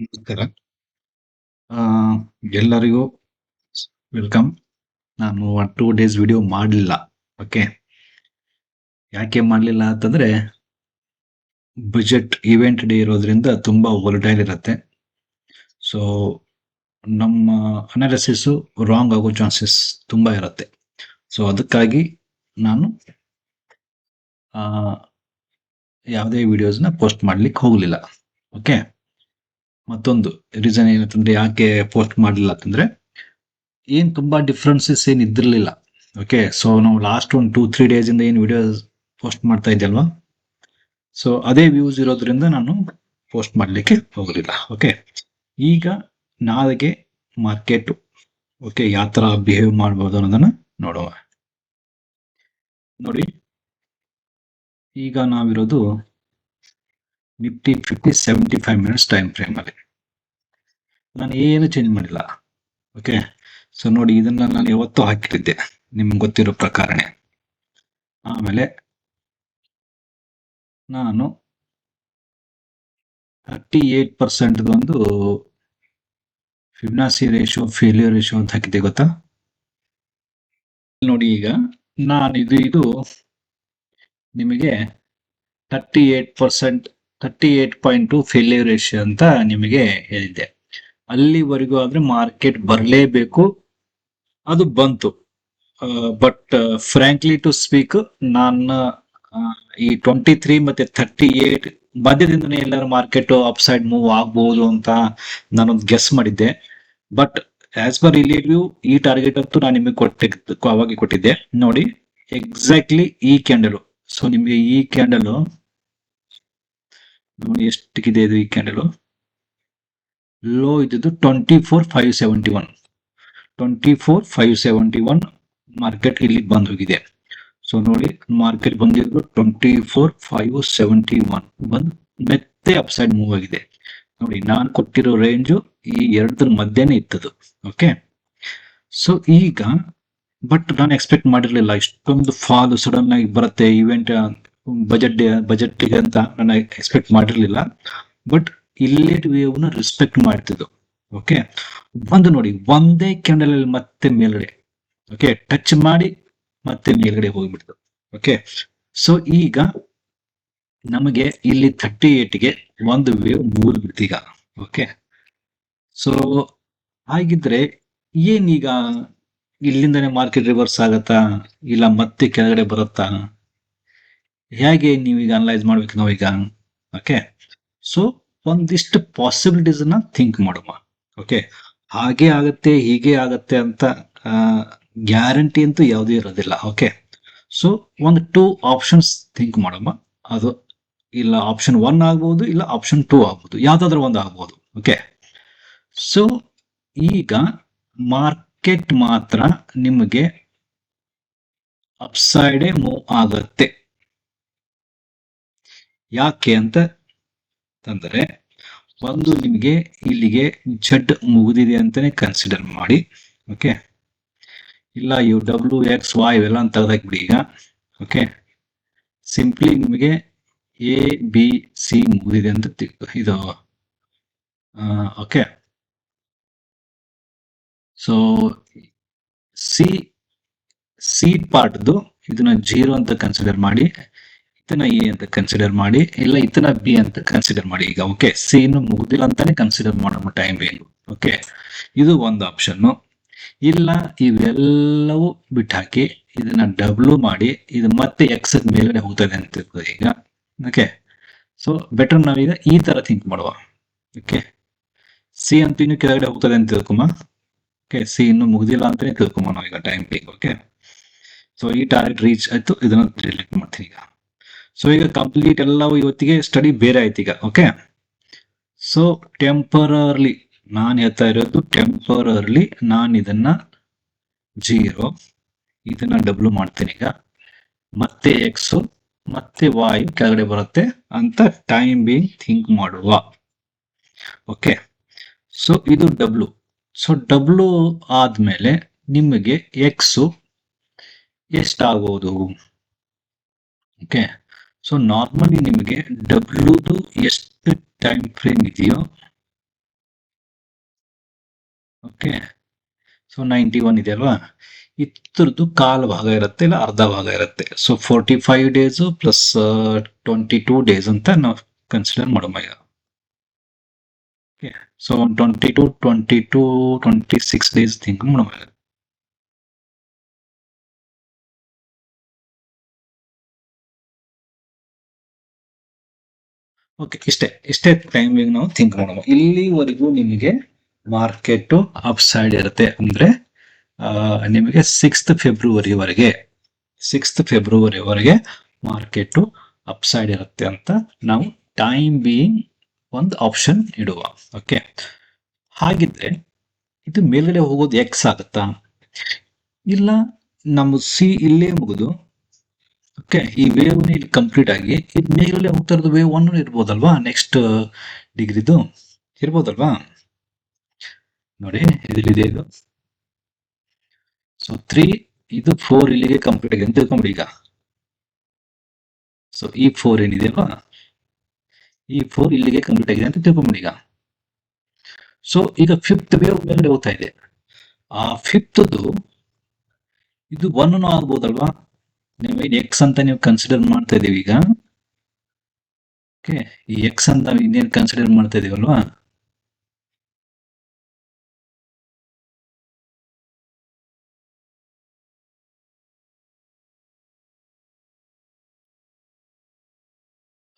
ನಮಸ್ಕಾರ. ಆ, ಎಲ್ಲರಿಗೂ ವೆಲ್ಕಮ್. ನಾನು 2 ಡೇಸ್ ವಿಡಿಯೋ ಮಾಡಲಿಲ್ಲ. ಓಕೆ. ಯಾಕೆ ಮಾಡಲಿಲ್ಲ ಅಂತಂದ್ರೆ ಬಜೆಟ್ ಇವೆಂಟ್ ಡೇ ಇರೋದ್ರಿಂದ ತುಂಬಾ ವೊಲಟೈಲ್ ಇರುತ್ತೆ. ಸೊ ನಮ್ಮ ಅನಾಲಿಸಿಸ್ ರಾಂಗ್ ಆಗೋ ಚಾನ್ಸಸ್ ತುಂಬಾ ಇರುತ್ತೆ. ಸೊ ಅದಕ್ಕಾಗಿ ನಾನು ಆ, ಯಾವುದೇ ವಿಡಿಯೋಸ್ನ ಪೋಸ್ಟ್ ಮಾಡ್ಲಿಕ್ಕೆ ಹೋಗಲಿಲ್ಲ. ಓಕೆ. ಮತ್ತೊಂದು ರೀಸನ್ ಏನಂತಂದ್ರೆ ಯಾಕೆ ಪೋಸ್ಟ್ ಮಾಡಲಿಲ್ಲ ಅಂತಂದ್ರೆ ತುಂಬಾ ಡಿಫ್ರೆನ್ಸಸ್ ಏನು ಇದ್ದಿರಲಿಲ್ಲ. ಓಕೆ. ಸೊ ನಾವು ಲಾಸ್ಟ್ ಒಂದು 2-3 ಡೇಸ್ ಇಂದ ಏನು ವಿಡಿಯೋಸ್ ಪೋಸ್ಟ್ ಮಾಡ್ತಾ ಇದ್ದಲ್ವಾ, ಸೊ ಅದೇ ವ್ಯೂಸ್ ಇರೋದ್ರಿಂದ ನಾನು ಪೋಸ್ಟ್ ಮಾಡಲಿಕ್ಕೆ ಹೋಗಲಿಲ್ಲ. ಓಕೆ. ಈಗ ನಾಳೆಗೆ ಮಾರ್ಕೆಟ್ ಓಕೆ ಯಾವ ತರ ಬಿಹೇವ್ ಮಾಡ್ಬೋದು ಅನ್ನೋದನ್ನ ನೋಡುವ. ನೋಡಿ, ಈಗ ನಾವಿರೋದು ನಿಫ್ಟಿ 75 ಮಿನಿಟ್ಸ್ ಟೈಮ್ ಫ್ರೇಮ್ ಅಲ್ಲಿ. ನಾನು ಏನು ಚೇಂಜ್ ಮಾಡಿಲ್ಲ. ಓಕೆ. ಸೊ ನೋಡಿ, ಇದನ್ನ ನಾನು ಯಾವತ್ತೂ ಹಾಕಿಟ್ಟಿದ್ದೆ ನಿಮ್ಗೆ ಗೊತ್ತಿರೋ ಪ್ರಕಾರನೇ. ಆಮೇಲೆ ನಾನು 38% ಒಂದು ಫಿಬ್ನಾಸಿ ರೇಷಿಯೋ ಫೇಲ್ಯೂರ್ ರೇಷಿಯೋ ಅಂತ ಹಾಕಿದ್ದೆ, ಗೊತ್ತಾ? ನೋಡಿ, ಈಗ ನಾನು ಇದು ನಿಮಗೆ 38.2 ಫೇಲ್ಯೂರ್ ರೇಷಿಯೋ ಅಂತ ನಿಮಗೆ ಹೇಳಿದ್ದೆ. ಅಲ್ಲಿವರೆಗೂ ಆದ್ರೆ ಮಾರ್ಕೆಟ್ ಬರಲೇಬೇಕು, ಅದು ಬಂತು. ಬಟ್ ಫ್ರಾಂಕ್ಲಿ ಟು ಸ್ಪೀಕ್, ನಾನು ಈ 23 ಮತ್ತೆ 38 ಮಧ್ಯದಿಂದನೇ ಎಲ್ಲರೂ ಮಾರ್ಕೆಟ್ ಅಪ್ ಸೈಡ್ ಮೂವ್ ಆಗ್ಬಹುದು ಅಂತ ನಾನೊಂದು ಗೆಸ್ ಮಾಡಿದ್ದೆ. ಬಟ್ ಆಸ್ ಪರ್ ರಿಲೇಟಿವ್ ಈ ಟಾರ್ಗೆಟ್ ಅಂತೂ ನಾನು ನಿಮಗೆ ಅವಾಗ ಕೊಟ್ಟಿದ್ದೆ. ನೋಡಿ, ಎಕ್ಸಾಕ್ಟ್ಲಿ ಈ ಕ್ಯಾಂಡಲ್. ಸೊ ನಿಮಗೆ ಈ ಕ್ಯಾಂಡಲ್ ನೋಡಿ ಎಷ್ಟಿದೆ. ಇದು ಈ ಕ್ಯಾಂಡಲ್ ಲೋ ಇದ್ದು 24,571. 24,571 ಮಾರ್ಕೆಟ್ ಇಲ್ಲಿ ಬಂದ್ ಹೋಗಿದೆ. ಸೊ ನೋಡಿ, ಮಾರ್ಕೆಟ್ ಬಂದಿದ್ದು 24,571 ಬಂದು ಮತ್ತೆ ಅಪ್ಸೈಡ್ ಮೂವ್ ಆಗಿದೆ. ನೋಡಿ, ನಾನು ಕೊಟ್ಟಿರೋ ರೇಂಜು ಈ ಎರಡರ ಮಧ್ಯನೇ ಇತ್ತದು. ಓಕೆ. ಸೊ ಈಗ ಬಟ್ ನಾನು ಎಕ್ಸ್ಪೆಕ್ಟ್ ಮಾಡಿರ್ಲಿಲ್ಲ ಇಷ್ಟೊಂದು ಫಾಲ್ ಸಡನ್ ಆಗಿ ಬರುತ್ತೆ ಇವೆಂಟ್ ಬಜೆಟ್ಗೆ ಅಂತ ನಾನು ಎಕ್ಸ್ಪೆಕ್ಟ್ ಮಾಡಿರ್ಲಿಲ್ಲ. ಬಟ್ ಇಲ್ಲೇ ವೇವ್ ನ ರೆಸ್ಪೆಕ್ಟ್ ಮಾಡ್ತಿದ್ದು. ಓಕೆ. ಒಂದು ನೋಡಿ, ಒಂದೇ ಕ್ಯಾಂಡಲ್ ಅಲ್ಲಿ ಮತ್ತೆ ಮೇಲ್ಗಡೆ ಓಕೆ ಟಚ್ ಮಾಡಿ ಮತ್ತೆ ಮೇಲ್ಗಡೆ ಹೋಗ್ಬಿಡ್ತು. ಓಕೆ. ಸೊ ಈಗ ನಮಗೆ ಇಲ್ಲಿ 38ಗೆ ಒಂದು ವೇವ್ ಮುಗಿದ್ಬಿಡ್ತು ಈಗ. ಓಕೆ. ಸೊ ಹಾಗಿದ್ರೆ ಏನೀಗ ಇಲ್ಲಿಂದನೇ ಮಾರ್ಕೆಟ್ ರಿವರ್ಸ್ ಆಗತ್ತಾ, ಇಲ್ಲ ಮತ್ತೆ ಕೆಳಗಡೆ ಬರುತ್ತಾ, ಹೇಗೆ ನೀವೀಗ ಅನಲೈಸ್ ಮಾಡ್ಬೇಕು ನಾವೀಗ? ಓಕೆ. ಸೊ ಒಂದಿಷ್ಟು ಪಾಸಿಬಿಲಿಟೀಸ್ ನ ಥಿಂಕ್ ಮಾಡುವ. ಓಕೆ. ಹಾಗೆ ಆಗತ್ತೆ ಹೀಗೆ ಆಗತ್ತೆ ಅಂತ ಗ್ಯಾರಂಟಿ ಅಂತೂ ಯಾವುದೇ ಇರೋದಿಲ್ಲ. ಓಕೆ. ಸೊ ಒಂದು 2 ಆಪ್ಷನ್ಸ್ ಥಿಂಕ್ ಮಾಡಮ್ಮ. ಅದು ಇಲ್ಲ ಆಪ್ಷನ್ 1 ಆಗ್ಬಹುದು, ಇಲ್ಲ ಆಪ್ಷನ್ 2 ಆಗ್ಬಹುದು, ಯಾವ್ದಾದ್ರು ಒಂದು ಆಗ್ಬಹುದು. ಓಕೆ. ಸೊ ಈಗ ಮಾರ್ಕೆಟ್ ಮಾತ್ರ ನಿಮಗೆ ಅಪ್ಸೈಡ್ ಮೂವ್ ಆಗತ್ತೆ. ಯಾಕೆ ಅಂತ ತಂದರೆ, ಒಂದು ನಿಮಗೆ ಇಲ್ಲಿಗೆ ಜಡ್ ಮುಗಿದಿದೆ ಅಂತಾನೆ ಕನ್ಸಿಡರ್ ಮಾಡಿ. ಓಕೆ. ಇಲ್ಲ ಇವು WXY ಇವೆಲ್ಲ ಅಂತ ತೆಗೆದಾಕ್ಬಿಡಿ ಈಗ. ಓಕೆ. ಸಿಂಪ್ಲಿ ನಿಮಗೆ ABC ಮುಗಿದಿದೆ ಅಂತ ಇದು. ಓಕೆ. ಸೊ ಸಿ ಪಾರ್ಟ್ದು ಇದನ್ನ 0 ಅಂತ ಕನ್ಸಿಡರ್ ಮಾಡಿ, ಇದನ್ನ ಎ ಅಂತ ಕನ್ಸಿಡರ್ ಮಾಡಿ, ಇಲ್ಲ ಇದನ್ನ ಬಿ ಅಂತ ಕನ್ಸಿಡರ್ ಮಾಡಿ ಈಗ. ಓಕೆ. ಸಿ ಇನ್ನು ಮುಗುದಿಲ್ಲ ಅಂತಾನೆ ಕನ್ಸಿಡರ್ ಮಾಡೋ ಟೈಮ್ ಬೇಕು. ಓಕೆ. ಇದು ಒಂದು ಆಪ್ಷನ್. ಇಲ್ಲ ಇವೆಲ್ಲವೂ ಬಿಟ್ಟಾಕಿ ಇದನ್ನ ಡಬ್ಲ್ಯೂ ಮಾಡಿ ಇದು ಮತ್ತೆ ಎಕ್ಸ್ ಮೇಲ್ಗಡೆ ಹೋಗ್ತದೆ ಅಂತ ಈಗ. ಓಕೆ. ಸೊ ಬೆಟರ್ ನಾವೀಗ ಈ ತರ ಥಿಂಕ್ ಮಾಡುವ. ಓಕೆ. ಸಿ ಅಂತೂ ಇನ್ನು ಕೆಳಗಡೆ ಹೋಗ್ತದೆ ಅಂತ ತಿಳ್ಕೊಮ. ಓಕೆ. ಸಿ ಇನ್ನು ಮುಗ್ದಿಲ್ಲ ಅಂತಾನೆ ತಿಳ್ಕೊಮ ನಾವೀಗ ಟೈಮ್ ಬೇಕು. ಓಕೆ. ಸೊ ಈ ಟಾರ್ಗೆಟ್ ರೀಚ್ ಆಯ್ತು, ಇದನ್ನ ಡಿಲೀಟ್ ಮಾಡ್ತೀನಿ ಈಗ. ಸೊ ಈಗ ಕಂಪ್ಲೀಟ್ ಎಲ್ಲವೂ ಇವತ್ತಿಗೆ ಸ್ಟಡಿ ಬೇರೆ ಆಯ್ತು ಈಗ. ಓಕೆ. ಸೊ ಟೆಂಪರರ್ಲಿ ನಾನು ಹೇಳ್ತಾ ಇರೋದು, ಟೆಂಪರರ್ಲಿ ನಾನು ಇದನ್ನ 0 ಇದನ್ನ ಡಬ್ಲ್ಯೂ ಮಾಡ್ತೀನಿ ಈಗ. ಮತ್ತೆ ಎಕ್ಸ್ ಮತ್ತೆ ವಾಯು ಕೆಳಗಡೆ ಬರುತ್ತೆ ಅಂತ ಟೈಮ್ ಬೀಂಗ್ ಥಿಂಕ್ ಮಾಡುವ. ಓಕೆ. ಸೊ ಇದು ಡಬ್ಲ್ಯೂ. ಸೊ ಡಬ್ಲ್ಯೂ ಆದ್ಮೇಲೆ ನಿಮಗೆ ಎಕ್ಸ್ ಎಷ್ಟಾಗಬಹುದು? ಓಕೆ. ಸೊ ನಾರ್ಮಲಿ ನಿಮಗೆ ಡಬ್ಲ್ಯೂದು ಎಷ್ಟು ಟೈಮ್ ಫ್ರೇಮ್ ಇದೆಯೋ ಓಕೆ. ಸೊ 91 ಇದೆ ಅಲ್ವಾ, ಇದ್ರದ್ದು ಕಾಲು ಭಾಗ ಇರುತ್ತೆ ಇಲ್ಲ ಅರ್ಧ ಭಾಗ ಇರುತ್ತೆ. ಸೊ 45 ಡೇಸ್ ಪ್ಲಸ್ 22 ಡೇಸ್ ಅಂತ ನಾವು ಕನ್ಸಿಡರ್ ಮಾಡೋಣ ಈಗ. ಓಕೆ. ಸೊ 26 ಡೇಸ್ ಥಿಂಕ್ ಮಾಡೋಣ. ಓಕೆ, ಇಷ್ಟೇ ಟೈಮಿಂಗ್ ನಾವು ಥಿಂಕ್ ಮಾಡೋಣ. ಇಲ್ಲಿವರೆಗೂ ನಿಮಗೆ ಮಾರ್ಕೆಟ್ ಅಪ್ ಸೈಡ್ ಇರುತ್ತೆ ಅಂದ್ರೆ ನಿಮಗೆ 6th ಫೆಬ್ರವರಿವರೆಗೆ ಮಾರ್ಕೆಟ್ ಅಪ್ ಸೈಡ್ ಇರುತ್ತೆ ಅಂತ ನಾವು ಟೈಮ್ ಬೀಯಿಂಗ್ ಒಂದು ಆಪ್ಷನ್ ಇಡುವ. ಓಕೆ, ಹಾಗಿದ್ರೆ ಇದು ಮೇಲ್ಗಡೆ ಹೋಗೋದು ಎಕ್ಸ್ ಆಗುತ್ತಾ, ಇಲ್ಲ ನಮ್ಮ ಸಿ ಇಲ್ಲೇ ಮುಗಿದು ಓಕೆ ಈ ವೇವ್ ಇಲ್ಲಿ ಕಂಪ್ಲೀಟ್ ಆಗಿ ಇದು ಮೇಲ್ಗಡೆ ಹೋಗ್ತಾ ಇರೋದು ವೇವ್ 1 ಇರ್ಬೋದಲ್ವಾ, ನೆಕ್ಸ್ಟ್ ಡಿಗ್ರಿದು ಇರ್ಬೋದಲ್ವಾ. ನೋಡಿ ಇದಿದೆ ಇದು. ಸೊ 3 ಇದು 4 ಇಲ್ಲಿಗೆ ಕಂಪ್ಲೀಟ್ ಆಗಿದೆ ಅಂತ ತಿಳ್ಕೊಂಬಿಡಿ ಈಗ. ಸೊ ಈ 4 ಏನಿದೆ ಅಲ್ವಾ, ಈ 4 ಇಲ್ಲಿಗೆ ಕಂಪ್ಲೀಟ್ ಆಗಿದೆ ಅಂತ ತಿಳ್ಕೊಂಬಿಡಿ ಈಗ. ಸೊ ಈಗ 5th ವೇವ್ ಮೇಲ್ಗಡೆ ಹೋಗ್ತಾ ಇದೆ. ಆ 5th ಇದು 1 ಆಗ್ಬೋದಲ್ವಾ. ನೀವು ಎಕ್ಸ್ ಅಂತ ನೀವು ಕನ್ಸಿಡರ್ ಮಾಡ್ತಾ ಇದೀವಿ ಈಗ. ಓಕೆ, ಈ ಎಕ್ಸ್ ಅಂತ ಇನ್ನೇನು ಕನ್ಸಿಡರ್ ಮಾಡ್ತಾ ಇದೀವಲ್ವಾ,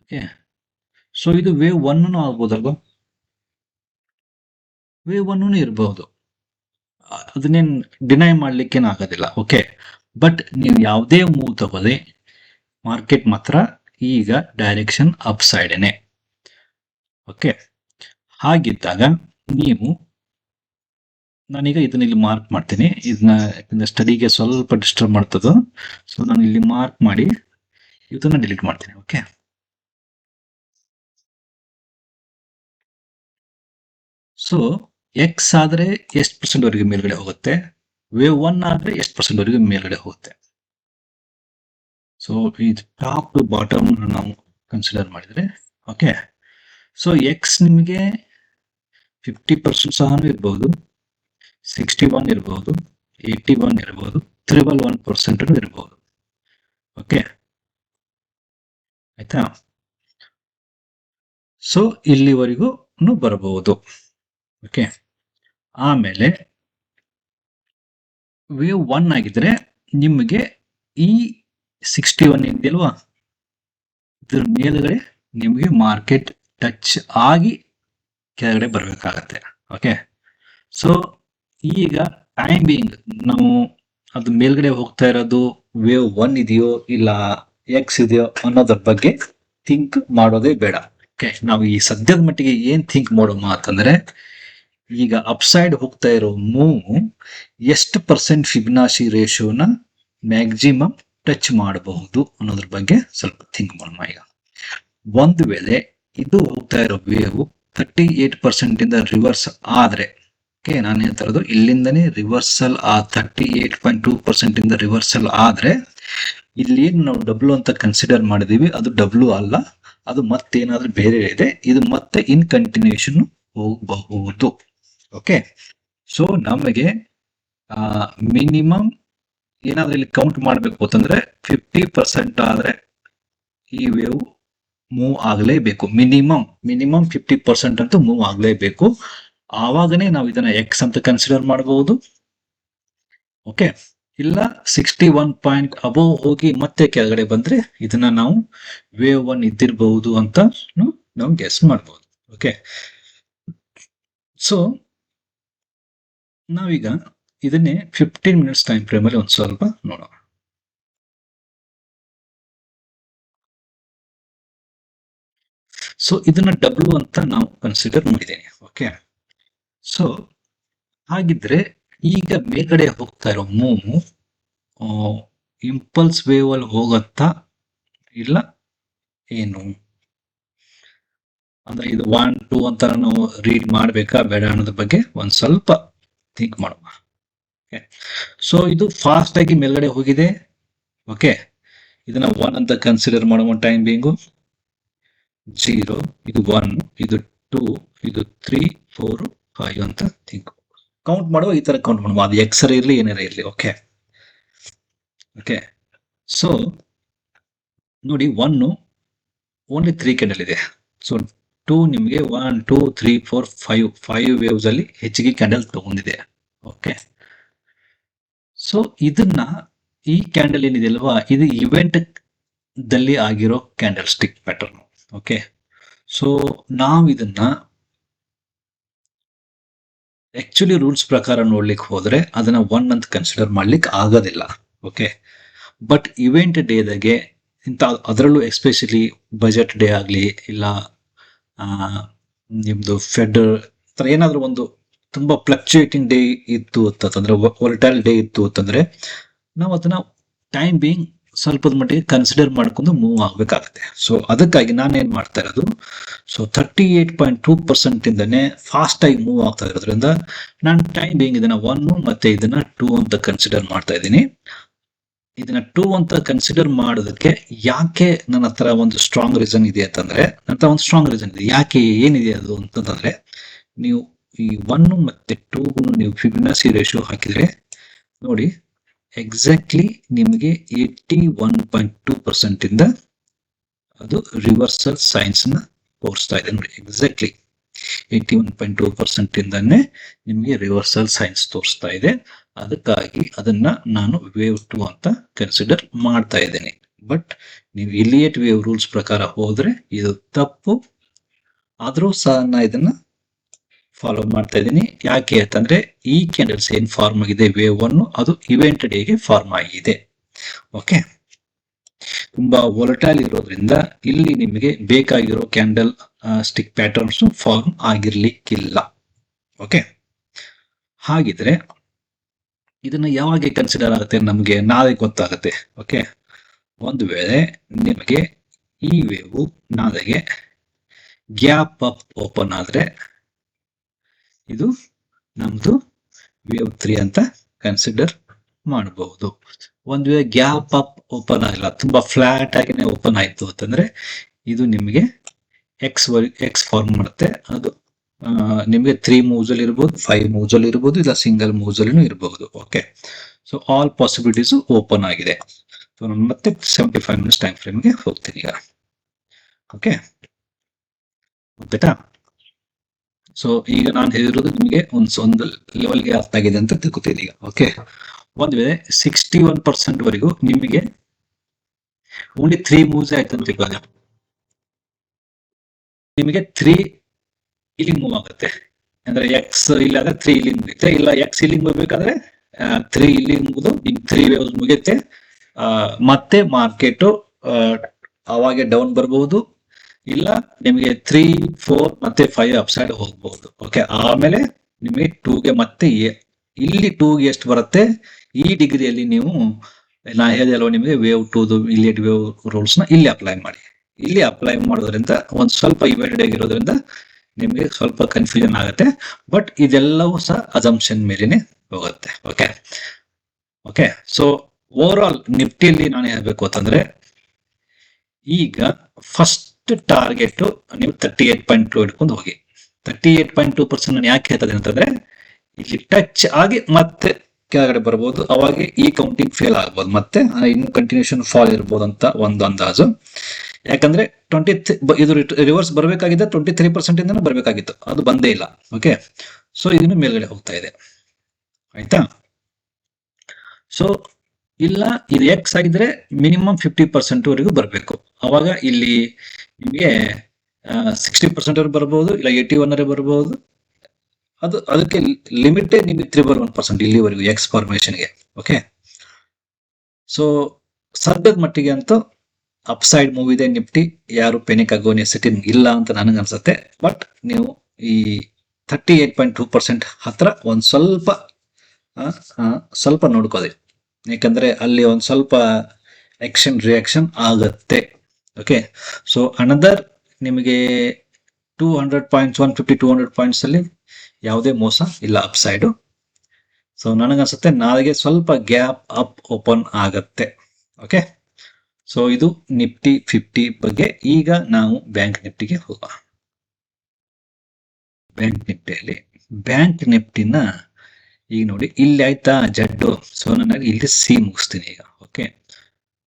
ಓಕೆ. ಸೊ ಇದು ವೇವ್ 1 ಆಗ್ಬೋದಲ್ವಾ, ವೇವ್ 1 ಇರಬಹುದು, ಅದನ್ನೇನು ಡಿನೈ ಮಾಡ್ಲಿಕ್ಕೇನು ಆಗೋದಿಲ್ಲ. ಓಕೆ, ಬಟ್ ನೀವು ಯಾವುದೇ ಮೂವ್ ತಗೋದೆ ಮಾರ್ಕೆಟ್ ಮಾತ್ರ ಈಗ ಡೈರೆಕ್ಷನ್ ಅಪ್ ಸೈಡ್ನೆ. ಓಕೆ, ಹಾಗಿದ್ದಾಗ ನೀವು, ನಾನೀಗ ಇದನ್ನ ಇಲ್ಲಿ ಮಾರ್ಕ್ ಮಾಡ್ತೀನಿ. ಇದನ್ನ ಸ್ಟಡಿಗೆ ಸ್ವಲ್ಪ ಡಿಸ್ಟರ್ಬ್ ಮಾಡ್ತದ. ಸೊ ನಾನು ಇಲ್ಲಿ ಮಾರ್ಕ್ ಮಾಡಿ ಇದನ್ನ ಡಿಲೀಟ್ ಮಾಡ್ತೀನಿ. ಓಕೆ, ಸೊ ಎಕ್ಸ್ ಆದ್ರೆ ಎಷ್ಟು ಪರ್ಸೆಂಟ್ ವರೆಗೆ ಮೇಲ್ಗಡೆ ಹೋಗುತ್ತೆ, ವೇವ್ 1 ಆದ್ರೆ ಎಷ್ಟು ಪರ್ಸೆಂಟ್ ವರೆಗೆ ಮೇಲ್ಗಡೆ ಹೋಗುತ್ತೆ. ಸೊ ಇದು ಟಾಪ್ ಟು ಬಾಟಮ್ ನಾವು ಕನ್ಸಿಡರ್ ಮಾಡಿದ್ರೆ ಓಕೆ. ಸೊ ಎಕ್ಸ್ ನಿಮಗೆ 50% ಸಹ ಇರ್ಬೋದು, 61 ಇರ್ಬೋದು, 81 ಇರ್ಬೋದು, 111% ಇರ್ಬೋದು. ಓಕೆ, ಆಯ್ತಾ. ಸೊ ಇಲ್ಲಿವರೆಗೂ ಬರಬಹುದು. ಓಕೆ, ಆಮೇಲೆ ವೇವ್ 1 ಆಗಿದ್ರೆ ನಿಮಗೆ ಈ 61 ಇದೆಯಲ್ವಾ, ಇದ್ರ ಮೇಲ್ಗಡೆ ನಿಮಗೆ ಮಾರ್ಕೆಟ್ ಟಚ್ ಆಗಿ ಕೆಳಗಡೆ ಬರಬೇಕಾಗತ್ತೆ. ಓಕೆ, ಸೊ ಈಗ ಟೈಮ್ ಬೀಯಿಂಗ್ ನಾವು ಅದು ಮೇಲ್ಗಡೆ ಹೋಗ್ತಾ ಇರೋದು ವೇವ್ 1 ಇದೆಯೋ ಇಲ್ಲ ಎಕ್ಸ್ ಇದೆಯೋ ಅನ್ನೋದ್ರ ಬಗ್ಗೆ ಥಿಂಕ್ ಮಾಡೋದೇ ಬೇಡ. ಓಕೆ, ನಾವು ಈ ಸದ್ಯದ ಮಟ್ಟಿಗೆ ಏನ್ ಥಿಂಕ್ ಮಾಡೋಣ ಅಂತಂದ್ರೆ, ಈಗ ಅಪ್ಸೈಡ್ ಹೋಗ್ತಾ ಇರೋ ಮೂವ್ ಎಷ್ಟು ಪರ್ಸೆಂಟ್ ಫಿಬ್ನಾಸಿ ರೇಷಿಯೋನ ಮ್ಯಾಕ್ಸಿಮಮ್ ಟಚ್ ಮಾಡಬಹುದು ಅನ್ನೋದ್ರ ಬಗ್ಗೆ ಸ್ವಲ್ಪ ಥಿಂಕ್ ಮಾಡೋಣ ಈಗ. ಒಂದು ವೇಳೆ ಇದು ಹೋಗ್ತಾ ಇರೋ ವೇವ್ 38% ಇಂದ ರಿವರ್ಸ್ ಆದ್ರೆ, ಓಕೆ ನಾನು ಹೇಳ್ತಾ ಇರೋದು ಇಲ್ಲಿಂದನೇ ರಿವರ್ಸಲ್ 38.2% ಇಂದ ರಿವರ್ಸಲ್ ಆದ್ರೆ, ಇಲ್ಲಿ ನಾವು ಡಬ್ಲ್ಯೂ ಅಂತ ಕನ್ಸಿಡರ್ ಮಾಡಿದೀವಿ, ಅದು ಡಬ್ಲ್ಯೂ ಅಲ್ಲ, ಅದು ಮತ್ತೇನಾದ್ರೂ ಬೇರೆ ಇದೆ. ಇದು ಮತ್ತೆ ಇನ್ ಕಂಟಿನ್ಯೂಷನ್ ಹೋಗಬಹುದು. ಓಕೆ, ಸೊ ನಮಗೆ ಮಿನಿಮಮ್ ಏನಾದ್ರೂ ಇಲ್ಲಿ ಕೌಂಟ್ ಮಾಡಬೇಕು ಅಂತಂದ್ರೆ 50% ಆದ್ರೆ ಈ ವೇವ್ ಮೂವ್ ಆಗಲೇಬೇಕು. ಮಿನಿಮಮ್ 50% ಅಂತೂ ಮೂವ್ ಆಗಲೇಬೇಕು. ಆವಾಗನೇ ನಾವು ಇದನ್ನ ಎಕ್ಸ್ ಅಂತ ಕನ್ಸಿಡರ್ ಮಾಡಬಹುದು. ಓಕೆ, ಇಲ್ಲ 61 ಪಾಯಿಂಟ್ ಅಬೋವ್ ಹೋಗಿ ಮತ್ತೆ ಕೆಳಗಡೆ ಬಂದ್ರೆ ಇದನ್ನ ನಾವು ವೇವ್ 1 ಇದ್ದಿರಬಹುದು ಅಂತ ನಾವು ಗೆಸ್ ಮಾಡಬಹುದು. ಓಕೆ, ಸೊ ನಾವೀಗ ಇದನ್ನೇ 15 ಮಿನಿಟ್ಸ್ ಟೈಮ್ ಫ್ರೇಮ್ ಅಲ್ಲಿ ಒಂದು ಸ್ವಲ್ಪ ನೋಡೋಣ. ಸೊ ಇದನ್ನ ಡಬ್ಲ್ಯೂ ಅಂತ ನಾವು ಕನ್ಸಿಡರ್ ಮಾಡಿದ್ದೇನೆ. ಓಕೆ, ಸೊ ಹಾಗಿದ್ರೆ ಈಗ ಮೇಲ್ಗಡೆ ಹೋಗ್ತಾ ಇರೋ ಮೂವ್ ಇಂಪಲ್ಸ್ ವೇವ್ ಅಲ್ಲಿ ಹೋಗತ್ತಾ ಇಲ್ಲ ಏನು ಅಂದ್ರೆ, ಇದು 1, 2 ಅಂತ ನಾವು ರೀಡ್ ಮಾಡ್ಬೇಕಾ ಬೇಡ ಅನ್ನೋದ್ರ ಬಗ್ಗೆ ಒಂದ್ ಸ್ವಲ್ಪ ಥಿಂಕ್ ಮಾಡುವ. ಸೊ ಇದು ಫಾಸ್ಟ್ ಆಗಿ ಮೇಲ್ಗಡೆ ಹೋಗಿದೆ. ಓಕೆ, ಇದನ್ನ 1 ಅಂತ ಕನ್ಸಿಡರ್ ಮಾಡುವ. ಟೈಮ್ ಬೀಯಿಂಗು 0, ಇದು 1, ಇದು 2, ಇದು 3, 4, 5 ಅಂತ ಥಿಂಕ್. ಕೌಂಟ್ ಮಾಡುವ ಈ ತರ ಕೌಂಟ್ ಮಾಡುವ, ಅದು ಎಕ್ಸರ್ ಇರಲಿ ಏನಾರ ಇರಲಿ. Okay okay. ಸೊ ನೋಡಿ, ಒನ್ ಓನ್ಲಿ 3 ಕ್ಯಾಂಡಲ್ ಇದೆ. ಸೊ 2 ನಿಮಗೆ 1 2 3 4 5 ವೇವ್ಸ್ ಅಲ್ಲಿ ಹೆಚ್ಚಿಗೆ ಕ್ಯಾಂಡಲ್ ತಗೊಂಡಿದೆ. ಓಕೆ. ಸೊ ಇದನ್ನ, ಈ ಕ್ಯಾಂಡಲ್ ಏನಿದೆ ಅಲ್ವಾ, ಇದು ಇವೆಂಟ್ ದಲ್ಲಿ ಆಗಿರೋ candle stick pattern. Okay. So ನಾವು ಇದನ್ನ ಆಕ್ಚುಲಿ ರೂಲ್ಸ್ ಪ್ರಕಾರ ನೋಡ್ಲಿಕ್ಕೆ ಹೋದ್ರೆ ಅದನ್ನ 1 ಅಂತ ಕನ್ಸಿಡರ್ ಮಾಡ್ಲಿಕ್ಕೆ ಆಗೋದಿಲ್ಲ. ಓಕೆ. ಬಟ್ ಇವೆಂಟ್ ಡೇದಾಗೆ ಇಂಥ, ಅದರಲ್ಲೂ ಎಸ್ಪೆಷಲಿ ಬಜೆಟ್ ಡೇ ಆಗಲಿ ಇಲ್ಲ ನಿಮ್ದು ಫೆಡ್ ತರ ಏನಾದರೂ ಒಂದು ತುಂಬಾ ಫ್ಲಕ್ಚುಯೇಟಿಂಗ್ ಡೇ ಇತ್ತು ಅಂತಂದ್ರೆ, ವೊಲಟೈಲ್ ಡೇ ಇತ್ತು ಅಂತಂದ್ರೆ, ನಾವು ಅದನ್ನ ಟೈಮ್ ಬೀಯಿಂಗ್ ಸ್ವಲ್ಪದ ಮಟ್ಟಿಗೆ ಕನ್ಸಿಡರ್ ಮಾಡ್ಕೊಂಡು ಮೂವ್ ಆಗಬೇಕಾಗುತ್ತೆ. ಸೊ ಅದಕ್ಕಾಗಿ ನಾನೇನ್ ಮಾಡ್ತಾ ಇರೋದು, ಸೊ 38.2% ಇಂದನೇ ಫಾಸ್ಟ್ ಆಗಿ ಮೂವ್ ಆಗ್ತಾ ಇರೋದ್ರಿಂದ ನಾನು ಟೈಮ್ ಬೀಯಿಂಗ್ ಇದನ್ನ 1 ಮತ್ತೆ ಇದನ್ನ 2 ಅಂತ ಕನ್ಸಿಡರ್ ಮಾಡ್ತಾ ಇದ್ದೀನಿ. ಇದನ್ನ 2 ಅಂತ ಕನ್ಸಿಡರ್ ಮಾಡೋದಕ್ಕೆ ಯಾಕೆ ನನ್ನ ಹತ್ರ ಒಂದು ಸ್ಟ್ರಾಂಗ್ ರೀಸನ್ ಇದೆ ಅಂತಂದ್ರೆ, ನನ್ನ ಹತ್ರ ಒಂದು ಸ್ಟ್ರಾಂಗ್ ರೀಸನ್ ಇದೆ. ಯಾಕೆ, ಏನಿದೆ ಅದು ಅಂತಂದ್ರೆ, ನೀವು ಈ 1 ಮತ್ತೆ 2 ನೀವು ಫಿಬೊನಾಸಿ ರೇಷಿಯೋ ಹಾಕಿದ್ರೆ ನೋಡಿ, ಎಕ್ಸಾಕ್ಟ್ಲಿ ನಿಮಗೆ 81.2% ಇಂದ ಅದು ರಿವರ್ಸಲ್ ಸೈನ್ಸ್ ನ ತೋರಿಸ್ತಾ ಇದೆ. ನೋಡಿ, ಎಕ್ಸಾಕ್ಟ್ಲಿ 81.2% ಇಂದಾನೆ ನಿಮಗೆ ರಿವರ್ಸಲ್ ಸೈನ್ಸ್ ತೋರಿಸ್ತಾ ಇದೆ. ಅದಕ್ಕಾಗಿ ಅದನ್ನ ನಾನು ವೇವ್ 2 ಅಂತ ಕನ್ಸಿಡರ್ ಮಾಡ್ತಾ ಇದ್ದೇನೆ. ಬಟ್ ನೀವು ಇಲಿಯಟ್ ವೇವ್ ರೂಲ್ಸ್ ಪ್ರಕಾರ ಹೋದ್ರೆ ಇದು ತಪ್ಪು. ಆದ್ರೂ ಸಹ ನಾನು ಇದನ್ನ ಫಾಲೋ ಮಾಡ್ತಾ ಇದ್ದೀನಿ. ಯಾಕೆ ಅಂತಂದ್ರೆ, ಈ ಕ್ಯಾಂಡಲ್ಸ್ ಏನ್ ಫಾರ್ಮ್ ಆಗಿದೆ ವೇವ್ 1, ಅದು ಇವೆಂಟ್ ಡೇಗೆ ಫಾರ್ಮ್ ಆಗಿದೆ. ಓಕೆ. ತುಂಬಾ ವೊಲಟೈಲ್ ಇರೋದ್ರಿಂದ ಇಲ್ಲಿ ನಿಮಗೆ ಬೇಕಾಗಿರೋ ಕ್ಯಾಂಡಲ್ ಸ್ಟಿಕ್ ಪ್ಯಾಟರ್ನ್ಸ್ ಫಾರ್ಮ್ ಆಗಿರ್ಲಿಕ್ಕಿಲ್ಲ. ಓಕೆ. ಹಾಗಿದ್ರೆ ಇದನ್ನ ಯಾವಾಗ ಕನ್ಸಿಡರ್ ಆಗುತ್ತೆ ನಮಗೆ ನಾಳೆ ಗೊತ್ತಾಗುತ್ತೆ. ಓಕೆ. ಒಂದು ವೇಳೆ ನಿಮಗೆ ಈ ವೇವ್ ನಾಳೆಗೆ ಗ್ಯಾಪ್ ಅಪ್ ಓಪನ್ ಆದ್ರೆ ಇದು ನಮ್ದು ವೇವ್ 3 ಅಂತ ಕನ್ಸಿಡರ್ ಮಾಡಬಹುದು. ಒಂದು ವೇಳೆ ಗ್ಯಾಪ್ ಅಪ್ ಓಪನ್ ಆಗಿಲ್ಲ, ತುಂಬಾ ಫ್ಲಾಟ್ ಆಗಿನೇ ಓಪನ್ ಆಯ್ತು ಅಂತಂದ್ರೆ ಇದು ನಿಮಗೆ ಎಕ್ಸ್ ಫಾರ್ಮ್ ಮಾಡುತ್ತೆ. ಅದು ನಿಮಗೆ 3 ಮೂವ್ಸ್ ಅಲ್ಲಿ ಇರ್ಬೋದು, 5 ಮೂವ್ಸ್ ಅಲ್ಲಿ ಇರ್ಬೋದು, ಇಲ್ಲ ಸಿಂಗಲ್ ಮೂವ್ಸ್ ಅಲ್ಲಿನೂ ಇರಬಹುದು. Okay. So all possibilities open ಆಗಿದೆ. ಸೊ ನಾನು ಮತ್ತೆ 75 ಮಿನಿಟ್ಸ್ ಟೈಮ್ ಫ್ರೇಮ್ಗೆ ಹೋಗ್ತೀನಿ ಈಗ. ಓಕೆ, ಗೊತ್ತಾಯ್ತಾ? ಸೊ ಈಗ ನಾನು ಹೇಳಿರೋದು ನಿಮಗೆ ಒಂದು ಲೆವೆಲ್ಗೆ ಅರ್ಥ ಆಗಿದೆ ಅಂತ ತಿಳ್ಕೊತೀನಿ ಈಗ. ಓಕೆ. ಒಂದ್ ವೇಳೆ 61% ವರೆಗೂ ನಿಮಗೆ ಓನ್ಲಿ 3 ಮೂವ್ಸ್ ಆಯ್ತು ಅಂತ ತಿಳ್ಕೊಳ್ಳಿ. ನಿಮಗೆ 3 ಇಲ್ಲಿಂಗ್ ಮೂವ್ ಆಗುತ್ತೆ. ಅಂದ್ರೆ ಎಕ್ಸ್ ಇಲ್ಲಾದ್ರೆ 3 ಇಲ್ಲಿಂಗ್ ಮುಗಿಯುತ್ತೆ, ಇಲ್ಲ ಎಕ್ಸ್ ಇಲ್ಲಿಂಗ್ ಹೋಗ್ಬೇಕಾದ್ರೆ 3 ಇಲ್ಲಿಂಗ್ ಮುಗಿದು ನಿಮ್ಗೆ 3 ವೇವ್ಸ್ ಮುಗಿಯುತ್ತೆ. ಮತ್ತೆ ಮಾರ್ಕೆಟ್ ಅವಾಗೆ ಡೌನ್ ಬರಬಹುದು, ಇಲ್ಲ ನಿಮಗೆ 3 4 ಮತ್ತೆ 5 ಅಪ್ಸೈಡ್ ಹೋಗ್ಬಹುದು. ಓಕೆ. ಆಮೇಲೆ ನಿಮಗೆ 2ಗೆ ಮತ್ತೆ ಇಲ್ಲಿ 2ಗೆ ಎಷ್ಟು ಬರುತ್ತೆ ಈ ಡಿಗ್ರಿಯಲ್ಲಿ ನೀವು, ನಾ ಹೇಳಿದೆ ಅಲ್ವಾ ನಿಮಗೆ ವೇವ್ 2 ಇಲಿಯಟ್ ವೇವ್ ರೂಲ್ಸ್ ನ ಇಲ್ಲಿ ಅಪ್ಲೈ ಮಾಡಿ. ಇಲ್ಲಿ ಅಪ್ಲೈ ಮಾಡೋದ್ರಿಂದ ಒಂದ್ ಸ್ವಲ್ಪ ಇವೆಂಟ್ ಆಗಿರೋದ್ರಿಂದ ನಿಮಗೆ ಸ್ವಲ್ಪ ಕನ್ಫ್ಯೂಷನ್ ಆಗುತ್ತೆ. ಬಟ್ ಇದೆಲ್ಲವೂ ಸಹ ಅಸಂಪ್ಷನ್ ಮೇಲೇನೆ ಹೋಗುತ್ತೆ. Okay okay. So overall ನಿಫ್ಟಿಯಲ್ಲಿ ನಾನು ಹೇಳ್ಬೇಕು ಅಂತಂದ್ರೆ, ಈಗ ಫಸ್ಟ್ ಟಾರ್ಗೆಟ್ ನೀವು 38.2 ಇಟ್ಕೊಂಡು ಹೋಗಿ. 38.2% ನಾನು ಯಾಕೆ ಹೇಳ್ತದೆ ಅಂತಂದ್ರೆ, ಇಲ್ಲಿ ಟಚ್ ಆಗಿ ಮತ್ತೆ ಕೆಳಗಡೆ ಬರ್ಬೋದು, ಅವಾಗ ಈ ಕೌಂಟಿಂಗ್ ಫೇಲ್ ಆಗ್ಬೋದು, ಮತ್ತೆ ಇನ್ನು ಕಂಟಿನ್ಯೂಷನ್ ಫಾಲ್ ಇರ್ಬೋದು ಅಂತ ಒಂದು ಅಂದಾಜು. ಯಾಕಂದ್ರೆ 23 ಇದು ರಿವರ್ಸ್ ಬರಬೇಕಾಗಿದೆ 23% ಇಂದ ಬರಬೇಕಾಗಿತ್ತು, ಅದು ಬಂದೇ ಇಲ್ಲ. ಓಕೆ. ಸೊ ಇದನ್ನು ಮೇಲ್ಗಡೆ ಹೋಗ್ತಾ ಇದೆ. ಆಯ್ತಾ? ಸೊ ಇಲ್ಲ, ಇದು ಎಕ್ಸ್ ಆಗಿದ್ರೆ ಮಿನಿಮಮ್ 50% ವರೆಗೂ ಬರಬೇಕು. ಅವಾಗ ಇಲ್ಲಿ ನಿಮಗೆ 60% ವರೆಗೂ ಬರ್ಬೋದು, ಇಲ್ಲ 81 ಬರ್ಬೋದು. ಅದು ಅದಕ್ಕೆ ಲಿಮಿಟೇ ನಿಮಗೆ 3.1% ಇಲ್ಲಿವರೆಗೂ ಎಕ್ಸ್ ಫಾರ್ಮೇಷನ್ಗೆ. ಓಕೆ. ಸೊ ಸದ್ಯದ ಮಟ್ಟಿಗೆ ಅಂತೂ ಅಪ್ಸೈಡ್ ಮೂವ್ ಇದೆ ನಿಫ್ಟಿ, ಯಾರು ಪೆನಿಕ್ ಆಗೋ ನೆಸಿಟಿ ಇಲ್ಲ ಅಂತ ನನಗೆ ಅನ್ಸುತ್ತೆ. ಬಟ್ ನೀವು ಈ 38.2% ಹತ್ರ ಒಂದ್ ಸ್ವಲ್ಪ ನೋಡ್ಕೋದೆ, ಯಾಕಂದ್ರೆ ಅಲ್ಲಿ ಒಂದ್ ಸ್ವಲ್ಪ ಆಕ್ಷನ್ ರಿಯಾಕ್ಷನ್ ಆಗತ್ತೆ. ಓಕೆ. ಸೊ ಅನದರ್ ನಿಮಗೆ 200 ಪಾಯಿಂಟ್ಸ್ 150-200 ಪಾಯಿಂಟ್ಸ್ ಅಲ್ಲಿ ಯಾವುದೇ ಮೋಸ ಇಲ್ಲ ಅಪ್ಸೈಡ್. ಸೊ ನನಗನ್ಸುತ್ತೆ ನಾಳೆಗೆ ಸ್ವಲ್ಪ ಗ್ಯಾಪ್ ಅಪ್ ಓಪನ್ ಆಗತ್ತೆ. ಓಕೆ. ಸೊ ಇದು ನಿಫ್ಟಿ 50 ಬಗ್ಗೆ. ಈಗ ನಾವು ಬ್ಯಾಂಕ್ ನಿಫ್ಟಿಗೆ ಹೋಗೋಣ. ಬ್ಯಾಂಕ್ ನಿಫ್ಟಿಯಲ್ಲಿ ಬ್ಯಾಂಕ್ ನಿಫ್ಟಿನ ಈಗ ನೋಡಿ ಇಲ್ಲಿ ಆಯ್ತಾ ಜಡ್ಡು, ಸೊ ನಾನು ಇಲ್ಲಿ ಸಿ ಮುಗಿಸ್ತೀನಿ ಈಗ. ಓಕೆ,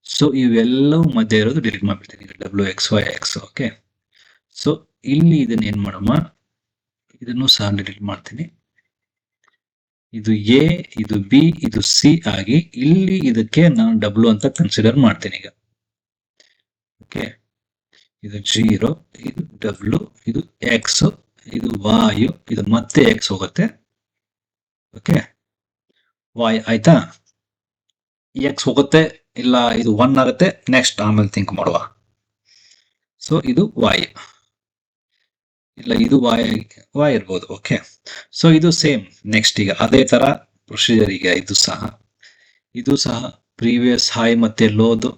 ಸೊ ಇವೆಲ್ಲವೂ ಮಧ್ಯೆ ಇರೋದು ಡಿಲೀಟ್ ಮಾಡ್ಬಿಡ್ತೀನಿ, W X Y X. Okay, so ಇಲ್ಲಿ ಇದನ್ನ ಏನ್ ಮಾಡಮ್ಮ, ಇದನ್ನು ಸಹ ಡಿಲೀಟ್ ಮಾಡ್ತೀನಿ. ಇದು ಎ, ಇದು ಬಿ, ಇದು ಸಿ ಆಗಿ ಇಲ್ಲಿ ಇದಕ್ಕೆ ನಾನು ಡಬ್ಲ್ಯೂ ಅಂತ ಕನ್ಸಿಡರ್ ಮಾಡ್ತೀನಿ ಈಗ. ಓಕೆ, ಇದು 0, ಇದು ಡಬ್ಲ್ಯೂ, ಇದು ಎಕ್ಸ್, ಇದು ವಾಯು, ಇದು ಮತ್ತೆ ಎಕ್ಸ್ ಹೋಗುತ್ತೆ. ಓಕೆ, ವಾಯ್ ಆಯ್ತಾ, ಎಕ್ಸ್ ಹೋಗುತ್ತೆ, ಇಲ್ಲ ಇದು 1 ಆಗುತ್ತೆ, ನೆಕ್ಸ್ಟ್ ಆಮೇಲೆ ಥಿಂಕ್ ಮಾಡುವ. ಸೊ ಇದು ವಾಯ್, ಇಲ್ಲ ಇದು ವಾಯ್ ಇರ್ಬೋದು. ಓಕೆ, ಸೊ ಇದು ಸೇಮ್ ನೆಕ್ಸ್ಟ್ ಈಗ ಅದೇ ತರ ಪ್ರೊಸೀಜರ್. ಈಗ ಇದು ಸಹ ಪ್ರೀವಿಯಸ್ ಹೈ ಮತ್ತೆ ಲೋದು.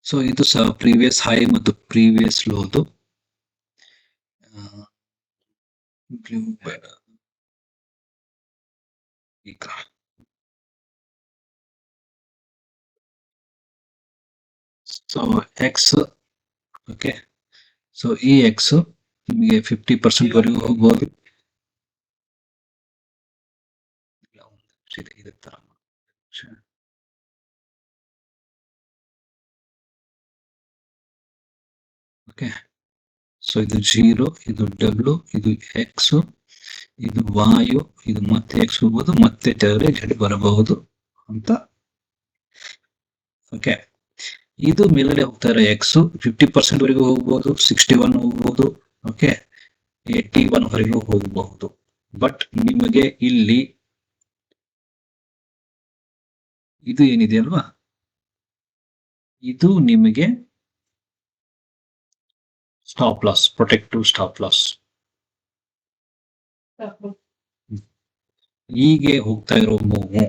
ಸೊ ಇದು ಸಹ ಪ್ರೀವಿಯಸ್ ಹೈ ಮತ್ತು ಪ್ರೀವಿಯಸ್ ಲೋದು. ಬ್ಲೂ ಬೇಡ ಈಗ. ಸೊ ಎಕ್ಸ್, ಓಕೆ, ಸೊ ಈ ಎಕ್ಸ್ ನಿಮಗೆ 50% ವರೆಗೂ ಹೋಗ್ಬೋದು. ಇದೇ ತರ. ಓಕೆ, ಸೊ ಇದು 0, ಇದು ಡಬ್ಲ್ಯೂ, ಇದು ಎಕ್ಸ್, ಇದು ವಾಯು, ಇದು ಮತ್ತೆ ಎಕ್ಸ್ ಹೋಗ್ಬೋದು, ಮತ್ತೆ ತೆಗೆದ್ರೆ ಜಡ್ ಬರಬಹುದು ಅಂತ. ಓಕೆ, ಇದು ಮೇಲ್ಗಡೆ ಹೋಗ್ತಾ ಇರೋ ಎಕ್ಸ್ 50% ವರೆಗೂ ಹೋಗ್ಬೋದು, 61 ಹೋಗ್ಬೋದು. ಓಕೆ, 81 ವರೆಗೂ ಹೋಗಬಹುದು. ಬಟ್ ನಿಮಗೆ ಇಲ್ಲಿ ಇದು ಏನಿದೆ ಅಲ್ವಾ, ಇದು ನಿಮಗೆ stop loss, protective stop loss. ಹೀಗೆ ಹೋಗ್ತಾ ಇರೋ ಮೂವು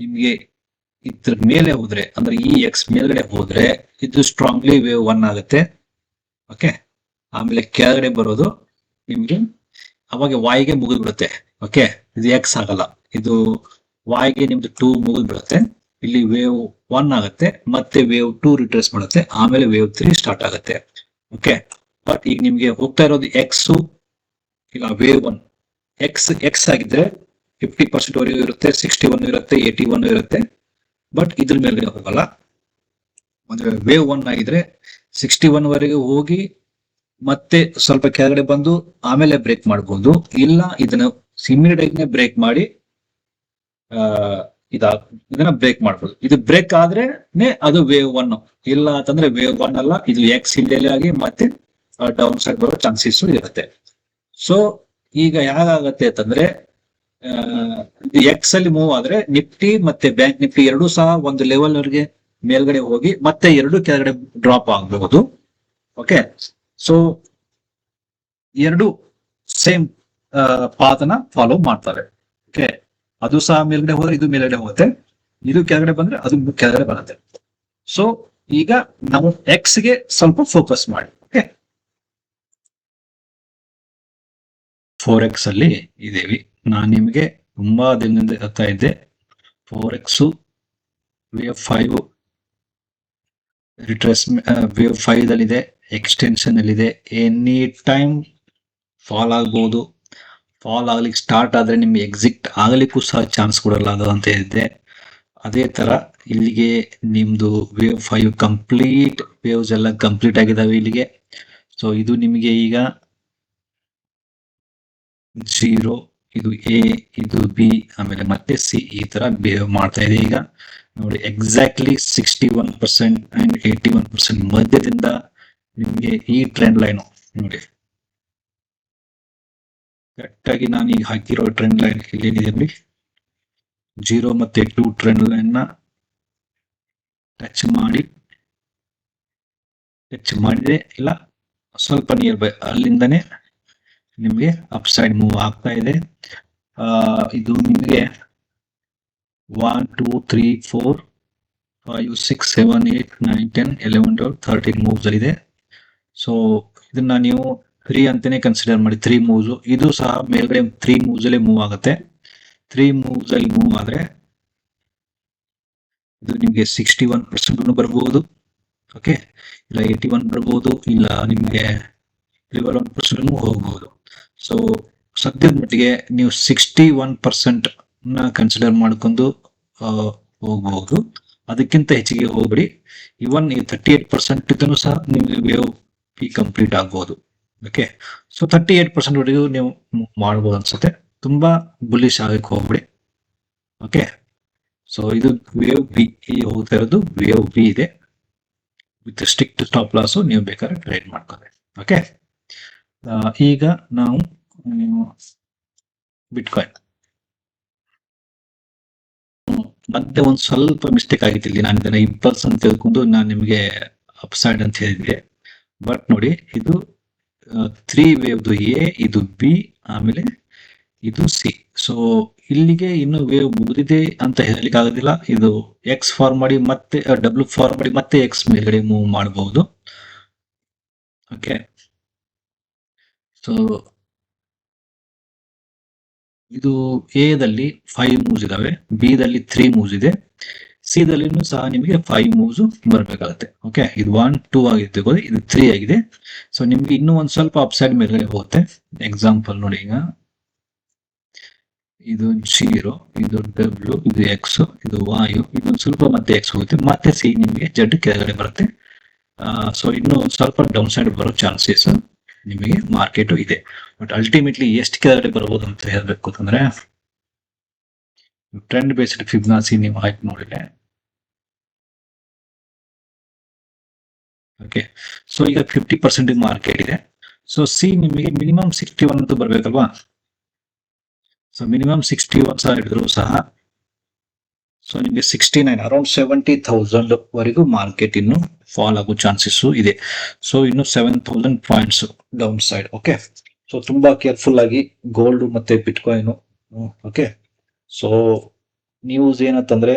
ನಿಮ್ಗೆ ಇದ್ರ ಮೇಲೆ ಹೋದ್ರೆ, ಅಂದ್ರೆ ಈ ಎಕ್ಸ್ ಮೇಲ್ಗಡೆ ಹೋದ್ರೆ ಇದು ಸ್ಟ್ರಾಂಗ್ಲಿ ವೇವ್ 1 ಆಗುತ್ತೆ. ಓಕೆ, ಆಮೇಲೆ ಕೆಳಗಡೆ ಬರೋದು ನಿಮ್ಗೆ ಅವಾಗ ವಾಯ್ಗೆ ಮುಗಿದ್ ಬಿಡುತ್ತೆ. ಓಕೆ, ಇದು ಎಕ್ಸ್ ಆಗಲ್ಲ, ಇದು ವಾಯ್ಗೆ ನಿಮ್ದು 2 ಮುಗಿದ್ ಬಿಡುತ್ತೆ. ಇಲ್ಲಿ ವೇವ್ 1 ಆಗುತ್ತೆ, ಮತ್ತೆ ವೇವ್ 2 ರಿಟ್ರೇಸ್ ಮಾಡುತ್ತೆ, ಆಮೇಲೆ ವೇವ್ 3 ಸ್ಟಾರ್ಟ್ ಆಗುತ್ತೆ. ಓಕೆ, ಬಟ್ ಈಗ ನಿಮ್ಗೆ ಹೋಗ್ತಾ ಇರೋದು ಎಕ್ಸ್, ಈಗ ವೇವ್ 1 ಎಕ್ಸ್ ಆಗಿದ್ರೆ 50% ವರೆಗೂ ಇರುತ್ತೆ, 61 ಇರುತ್ತೆ, 81 ಇರುತ್ತೆ. ಬಟ್ ಇದ್ರ ಮೇಲ್ಗಡೆ ಹೋಗಲ್ಲ. ಅಂದ್ರೆ ವೇವ್ 1 ಆಗಿದ್ರೆ 61 ವರೆಗೂ ಹೋಗಿ ಮತ್ತೆ ಸ್ವಲ್ಪ ಕೆಳಗಡೆ ಬಂದು ಆಮೇಲೆ ಬ್ರೇಕ್ ಮಾಡಬಹುದು, ಇಲ್ಲ ಇದನ್ನ ಇಮಿಡಿಯೇಟ್ ಬ್ರೇಕ್ ಮಾಡಿ ಇದನ್ನ ಬ್ರೇಕ್ ಮಾಡ್ಬೋದು. ಇದು ಬ್ರೇಕ್ ಆದ್ರೇನೆ ಅದು ವೇವ್ 1, ಇಲ್ಲ ಅಂತಂದ್ರೆ ವೇವ್ 1 ಅಲ್ಲ, ಇದು ಎಕ್ಸ್ ಹಿಲ್ಲೆ ಆಗಿ ಮತ್ತೆ ಡೌನ್ ಸೈಡ್ ಬರೋ ಚಾನ್ಸಸ್ ಇರುತ್ತೆ. ಸೊ ಈಗ ಹೇಗಾಗತ್ತೆ ಅಂತಂದ್ರೆ, ಎಕ್ಸ್ ಅಲ್ಲಿ ಮೂವ್ ಆದ್ರೆ ನಿಫ್ಟಿ ಮತ್ತೆ ಬ್ಯಾಂಕ್ ನಿಫ್ಟಿ ಎರಡೂ ಸಹ ಒಂದು ಲೆವೆಲ್ ವರೆಗೆ ಮೇಲ್ಗಡೆ ಹೋಗಿ ಮತ್ತೆ ಎರಡು ಕೆಳಗಡೆ ಡ್ರಾಪ್ ಆಗಬಹುದು. ಓಕೆ, ಸೊ ಎರಡು ಸೇಮ್ ಪಾತನ ಫಾಲೋ ಮಾಡ್ತಾರೆ. ಓಕೆ, ಅದು ಸಹ ಮೇಲ್ಗಡೆ ಹೋದ್ರೆ ಇದು ಮೇಲ್ಗಡೆ ಹೋಗುತ್ತೆ, ಇದು ಕೆಳಗಡೆ ಬಂದ್ರೆ ಅದು ಕೆಳಗಡೆ ಬರುತ್ತೆ. ಸೊ ಈಗ ನಾವು ಎಕ್ಸ್ ಗೆ ಸ್ವಲ್ಪ ಫೋಕಸ್ ಮಾಡಿ. ಓಕೆ, 4x ಅಲ್ಲಿ ಇದೇವಿ. ನಾನು ನಿಮಗೆ ತುಂಬಾ ದಿನದಿಂದ ಹೇಳ್ತಾ ಇದ್ದೆ, 4x ವೇವ್ 5 ರಿಟ್ರೆಸ್ ವೇವ್ 5 ಅಲ್ಲಿದೆ, ಎಕ್ಸ್ಟೆನ್ಷನ್ ಅಲ್ಲಿದೆ, ಎನಿ ಟೈಮ್ ಫಾಲ್ ಆಗ್ಬಹುದು. ಫಾಲ್ ಆಗ್ಲಿಕ್ಕೆ ಸ್ಟಾರ್ಟ್ ಆದ್ರೆ ನಿಮ್ಗೆ ಎಕ್ಸಿಟ್ ಆಗ್ಲಿಕ್ಕೂ ಸಹ ಚಾನ್ಸ್ ಕೊಡಲ್ಲ ಅಂತ ಹೇಳಿದ್ದೆ. ಅದೇ ತರ ಇಲ್ಲಿಗೆ ನಿಮ್ದು ವೇವ್ 5 ಕಂಪ್ಲೀಟ್ ವೇವ್ಸ್ ಎಲ್ಲ ಕಂಪ್ಲೀಟ್ ಆಗಿದಾವೆ ಇಲ್ಲಿಗೆ. ಸೊ ಇದು ನಿಮಗೆ ಈಗ 0, ಇದು ಎ, ಇದು ಬಿ, ಆಮೇಲೆ ಮತ್ತೆ ಸಿ, ಈ ತರ ಬಿಹೇವ್ ಮಾಡ್ತಾ ಇದೆ. ಈಗ ನೋಡಿ ಎಕ್ಸಾಕ್ಟ್ಲಿ 61% ಅಂಡ್ 81% ಮಧ್ಯದಿಂದ ನಿಮಗೆ ಈ ಟ್ರೆಂಡ್ ಲೈನ್ ನೋಡಿ, ಕರೆಕ್ಟ್ ಆಗಿ ನಾನು ಈಗ ಹಾಕಿರೋ ಟ್ರೆಂಡ್ ಲೈನ್ ಏನಿದೆ ನೋಡಿ, 0 ಮತ್ತೆ 2 ಟ್ರೆಂಡ್ ಲೈನ್ ನ ಟಚ್ ಮಾಡಿದ್ರೆ ಇಲ್ಲ ಸ್ವಲ್ಪ ನಿಯರ್ ಬೈ ಅಲ್ಲಿಂದನೇ ನಿಮಗೆ ಅಪ್ ಸೈಡ್ ಮೂವ್ ಆಗ್ತಾ ಇದೆ. ಇದು ನಿಮಗೆ 1 2 3 4 5 6 7 8 9 10 11 12 13 ಮೂವ್ಸ್ ಇದೆ. ಸೊ ಇದನ್ನ ನೀವು 3 ಅಂತಾನೆ ಕನ್ಸಿಡರ್ ಮಾಡಿ. 3 ಮೂವ್ಸ್ ಇದು ಸಹ ಮೇಲ್ಗಡೆ 3 ಮೂವ್ಸ್ ಅಲ್ಲೇ ಮೂವ್ ಆಗುತ್ತೆ. 3 ಮೂವ್ಸ್ ಅಲ್ಲಿ ಮೂವ್ ಆದ್ರೆ ಇದು ನಿಮಗೆ 61% ಬರಬಹುದು. ಓಕೆ, ಇಲ್ಲ 81 ಬರ್ಬೋದು, ಇಲ್ಲ ನಿಮಗೆ 1% ಹೋಗ್ಬೋದು. ಸೊ ಸದ್ಯದ ಮಟ್ಟಿಗೆ ನೀವು 61% ಕನ್ಸಿಡರ್ ಮಾಡ್ಕೊಂಡು ಹೋಗ್ಬಹುದು. ಅದಕ್ಕಿಂತ ಹೆಚ್ಚಿಗೆ ಹೋಗ್ಬಿಡಿ. ಇವನ್ 38% ಇದನ್ನು ಸಹ ನಿಮಗೆ ವೇವ್ ಪಿ ಕಂಪ್ಲೀಟ್ ಆಗ್ಬಹುದು. ಓಕೆ, ಸೊ 38% ವರೆಗೂ ನೀವು ಮಾಡ್ಬೋದು ಅನ್ಸುತ್ತೆ. ತುಂಬಾ ಬುಲಿಶ್ ಆಗಕ್ಕೆ ಹೋಗ್ಬಿಡಿ. ಓಕೆ, ಸೊ ಇದು ವೇವ್ ಬಿ ಹೋಗ್ತಾ ಇರೋದು ವೇವ್ ಬಿ ಇದೆ. ವಿತ್ ಸ್ಟ್ರಿಕ್ಟ್ ಸ್ಟಾಪ್ ಲಾಸ್ ನೀವು ಬೇಕಾದ್ರೆ ಟ್ರೇಡ್ ಮಾಡ್ಕೊಳ್ಳಿ. ಓಕೆ, ಈಗ ನಾವು ಬಿಟ್ಕಾಯಿನ್ ಮತ್ತೆ ಒಂದು ಸ್ವಲ್ಪ ಮಿಸ್ಟೇಕ್ ಆಗಿತ್ತು ಇಲ್ಲಿ. ನಾನು ಇದನ್ನ ಇಂಪಲ್ಸ್ ಅಂತ ತಿಳ್ಕೊಂಡು ನಾನು ನಿಮಗೆ ಅಪ್ಸೈಡ್ ಅಂತ ಹೇಳಿದ್ದೆ. ಬಟ್ ನೋಡಿ, ಇದು 3 ವೇವ್ದು ಎ, ಇದು ಬಿ, ಆಮೇಲೆ ಇದು ಸಿ. ಸೊ ಇಲ್ಲಿಗೆ ಇನ್ನು ವೇವ್ ಮುಗಿದಿದೆ ಅಂತ ಹೇಳಲಿಕ್ಕೆ ಆಗೋದಿಲ್ಲ. ಇದು ಎಕ್ಸ್ ಫಾರ್ಮ್ ಮಾಡಿ ಮತ್ತೆ ಡಬ್ಲ್ಯೂ ಫಾರ್ಮ್ ಮಾಡಿ ಮತ್ತೆ ಎಕ್ಸ್ ಮೇಲ್ಗಡೆ ಮೂವ್ ಮಾಡಬಹುದು. ಓಕೆ, ಸೊ ಇದು ಎ ದಲ್ಲಿ 5 ಮೂವ್ಸ್ ಇದಾವೆ, ಬಿ ದಲ್ಲಿ 3 ಮೂವ್ಸ್ ಇದೆ, ಸಿ ದಲ್ಲಿನೂ ಸಹ ನಿಮಗೆ 5 ಮೂವ್ಸ್ ಬರಬೇಕಾಗುತ್ತೆ. ಓಕೆ, ಇದು 1 2 ಆಗಿತ್ತು, ಇದು 3 ಆಗಿದೆ. ಸೊ ನಿಮ್ಗೆ ಇನ್ನೂ ಒಂದ್ ಸ್ವಲ್ಪ ಅಪ್ಸೈಡ್ ಮೇಲ್ಗಡೆ ಹೋಗುತ್ತೆ. ಎಕ್ಸಾಂಪಲ್ ನೋಡಿ, ಈಗ ಇದು 0, ಇದು ಡಬ್ಲ್ಯೂ, ಇದು ಎಕ್ಸ್, ಇದು ವಾಯು, ಇದೊಂದು ಸ್ವಲ್ಪ ಮತ್ತೆ ಎಕ್ಸ್ ಹೋಗುತ್ತೆ, ಮತ್ತೆ ಸಿ ನಿಮಗೆ ಜಡ್ ಕೆಳಗಡೆ ಬರುತ್ತೆ. ಸೊ ಇನ್ನು ಸ್ವಲ್ಪ ಡೌನ್ ಸೈಡ್ ಬರೋ ಚಾನ್ಸಸ್ ನಿಮಗೆ ಮಾರ್ಕೆಟ್ ಇದೆ. ಬಟ್ ಅಲ್ಟಿಮೇಟ್ಲಿ ಎಷ್ಟು ಕೆಳಗಡೆ ಬರ್ಬೋದು ಅಂತ ಹೇಳ್ಬೇಕು ಅಂತಂದ್ರೆ, ಟ್ರೆಂಡ್ ಬೇಸ್ಡ್ ಫಿಬ್ನಾಸಿ ನೀವು ಆಯ್ತು ನೋಡಿದ್ರೆ. ಓಕೆ, ಸೊ ಈಗ 50% ಮಾರ್ಕೆಟ್ ಇದೆ. ಸೊ ಸಿ ನಿಮಗೆ ಮಿನಿಮಮ್ 61 ಅಂತ ಬರ್ಬೇಕಲ್ವಾ. ಸೊ ಮಿನಿಮಮ್ 61 ಸಹ ಹಿಡಿದ್ರು ಸಹ ಸೊ ನಿಮಗೆ 69 ಅರೌಂಡ್ 70,000 ವರೆಗೂ ಮಾರ್ಕೆಟ್ ಇನ್ನು ಫಾಲ್ ಆಗೋ ಚಾನ್ಸಸ್ ಇದೆ. ಸೊ ಇನ್ನು 7,000 points down side. Okay, so ತುಂಬಾ ಕೇರ್ಫುಲ್ ಆಗಿ ಗೋಲ್ಡ್ ಮತ್ತೆ ಬಿಟ್ಕಾಯಿನ್. ಓಕೆ, ಸೊ ನ್ಯೂಸ್ ಏನಂತಂದ್ರೆ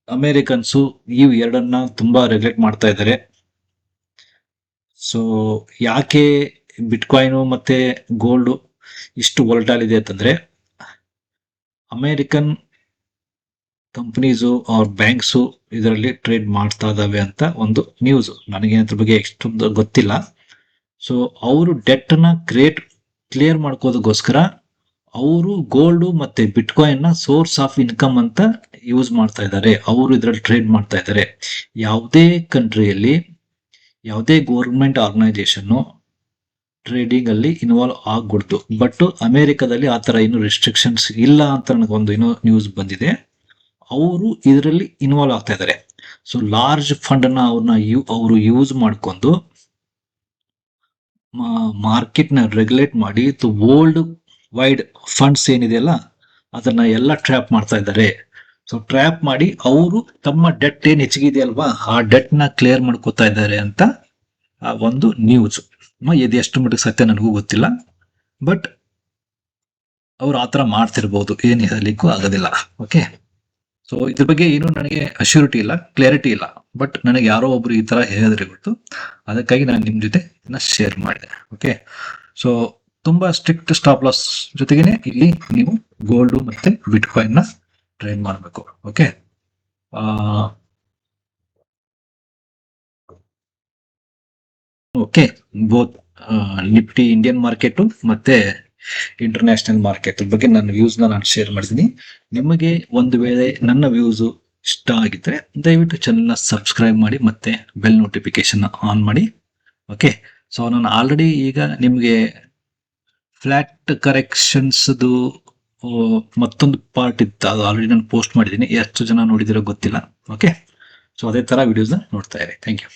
ಅಮೆರಿಕನ್ಸು ಇವು ಎರಡನ್ನ ತುಂಬಾ ರೆಗ್ಯುಲೇಟ್ ಮಾಡ್ತಾ ಇದ್ದಾರೆ. ಸೊ ಯಾಕೆ ಬಿಟ್ಕಾಯಿನ್ ಮತ್ತೆ ಗೋಲ್ಡ್ ಇಷ್ಟು ವೋಲ್ಟಾಲ್ ಇದೆ ಅಂತಂದ್ರೆ, ಅಮೆರಿಕನ್ ಕಂಪನೀಸು ಅವ್ರ ಬ್ಯಾಂಕ್ಸು ಇದರಲ್ಲಿ ಟ್ರೇಡ್ ಮಾಡ್ತಾ ಇದಾವೆ ಅಂತ ಒಂದು ನ್ಯೂಸ್. ನನಗೆ ಅದ್ರ ಬಗ್ಗೆ ಎಷ್ಟೊಂದು ಗೊತ್ತಿಲ್ಲ. ಸೊ ಅವರು ಡೆಟ್ ನ ಕ್ಲಿಯರ್ ಮಾಡ್ಕೋದಕ್ಕೋಸ್ಕರ ಅವರು ಗೋಲ್ಡ್ ಮತ್ತೆ ಬಿಟ್ಕಾಯಿನ್ ನ ಸೋರ್ಸ್ ಆಫ್ ಇನ್ಕಮ್ ಅಂತ ಯೂಸ್ ಮಾಡ್ತಾ ಇದ್ದಾರೆ. ಅವರು ಇದರಲ್ಲಿ ಟ್ರೇಡ್ ಮಾಡ್ತಾ ಇದ್ದಾರೆ. ಯಾವುದೇ ಕಂಟ್ರಿಯಲ್ಲಿ ಯಾವುದೇ ಗೌರ್ಮೆಂಟ್ ಆರ್ಗನೈಸೇಷನ್ ಟ್ರೇಡಿಂಗ್ ಅಲ್ಲಿ ಇನ್ವಾಲ್ವ್ ಆಗ್ಬಿಡ್ತು. ಬಟ್ ಅಮೆರಿಕದಲ್ಲಿ ಆತರ ಏನು ರೆಸ್ಟ್ರಿಕ್ಷನ್ಸ್ ಇಲ್ಲ ಅಂತ ನನಗೊಂದು ಏನೋ ನ್ಯೂಸ್ ಬಂದಿದೆ. ಅವರು ಇದರಲ್ಲಿ ಇನ್ವಾಲ್ವ್ ಆಗ್ತಾ ಇದ್ದಾರೆ. ಸೊ ಲಾರ್ಜ್ ಫಂಡ್ ನ ಅವರು ಯೂಸ್ ಮಾಡ್ಕೊಂಡು ಮಾರ್ಕೆಟ್ ನ ರೆಗ್ಯುಲೇಟ್ ಮಾಡಿ ವರ್ಲ್ಡ್ ವೈಡ್ ಫಂಡ್ಸ್ ಏನಿದೆಯಲ್ಲ ಅದನ್ನ ಎಲ್ಲ ಟ್ರ್ಯಾಪ್ ಮಾಡ್ತಾ ಇದ್ದಾರೆ. ಸೊ ಟ್ರ್ಯಾಪ್ ಮಾಡಿ ಅವರು ತಮ್ಮ ಡೆಟ್ ಏನ್ ಹೆಚ್ಚಿಗಿದೆ ಅಲ್ವಾ, ಆ ಡೆಟ್ ನ ಕ್ಲಿಯರ್ ಮಾಡ್ಕೋತಾ ಇದ್ದಾರೆ ಅಂತ ಆ ಒಂದು ನ್ಯೂಸ್. ಇದು ಎಷ್ಟು ಮಟ್ಟಿಗೆ ಸತ್ಯ ನನಗೂ ಗೊತ್ತಿಲ್ಲ, ಬಟ್ ಅವ್ರು ಆತರ ಮಾಡ್ತಿರ್ಬೋದು, ಏನ್ ಹೇಳಲಿಕ್ಕೂ ಆಗೋದಿಲ್ಲ. ಓಕೆ, ಸೊ ಇದ್ರ ಬಗ್ಗೆ ಏನು ನನಗೆ ಅಶ್ಯೂರಿಟಿ ಇಲ್ಲ, ಕ್ಲಾರಿಟಿ ಇಲ್ಲ, ಬಟ್ ನನಗೆ ಯಾರೋ ಒಬ್ರು ಈ ತರ ಹೇಳಿದ್ರೆ ಗೊತ್ತು, ಅದಕ್ಕಾಗಿ ನಾನು ನಿಮ್ ಜೊತೆ ಶೇರ್ ಮಾಡಿದೆ. ಓಕೆ, ಸೊ ತುಂಬಾ ಸ್ಟ್ರಿಕ್ಟ್ ಸ್ಟಾಪ್ ಲಾಸ್ ಜೊತೆಗೇನೆ ಇಲ್ಲಿ ನೀವು ಗೋಲ್ಡ್ ಮತ್ತೆ ಬಿಟ್ಕಾಯಿನ್ ನ ಟ್ರೇಡ್ ಮಾಡಬೇಕು. Okay, okay, both Nifty Indian market ಮತ್ತೆ ಇಂಟರ್ನ್ಯಾಷನಲ್ ಮಾರ್ಕೆಟ್ ಬಗ್ಗೆ ನನ್ನ ವ್ಯೂಸ್ ನಾನು ಶೇರ್ ಮಾಡಿದ್ದೀನಿ. ನಿಮಗೆ ಒಂದು ವೇಳೆ ನನ್ನ ವ್ಯೂಸ್ ಇಷ್ಟ ಆಗಿದ್ರೆ ದಯವಿಟ್ಟು ಚಾನೆಲ್ ನ ಸಬ್ಸ್ಕ್ರೈಬ್ ಮಾಡಿ ಮತ್ತೆ ಬೆಲ್ ನೋಟಿಫಿಕೇಶನ್ ಆನ್ ಮಾಡಿ. ಓಕೆ, ಸೊ ನಾನು ಆಲ್ರೆಡಿ ಈಗ ನಿಮಗೆ ಫ್ಲಾಟ್ ಕರೆಕ್ಷನ್ಸ್ ಮತ್ತೊಂದು ಪಾರ್ಟ್ ಇತ್ತು, ಅದು ಆಲ್ರೆಡಿ ನಾನು ಪೋಸ್ಟ್ ಮಾಡಿದ್ದೀನಿ. ಎಷ್ಟು ಜನ ನೋಡಿದಿರೋ ಗೊತ್ತಿಲ್ಲ. ಓಕೆ, ಸೊ ಅದೇ ತರ ವಿಡಿಯೋಸ್ ನೋಡ್ತಾ ಇರಿ. Thank you.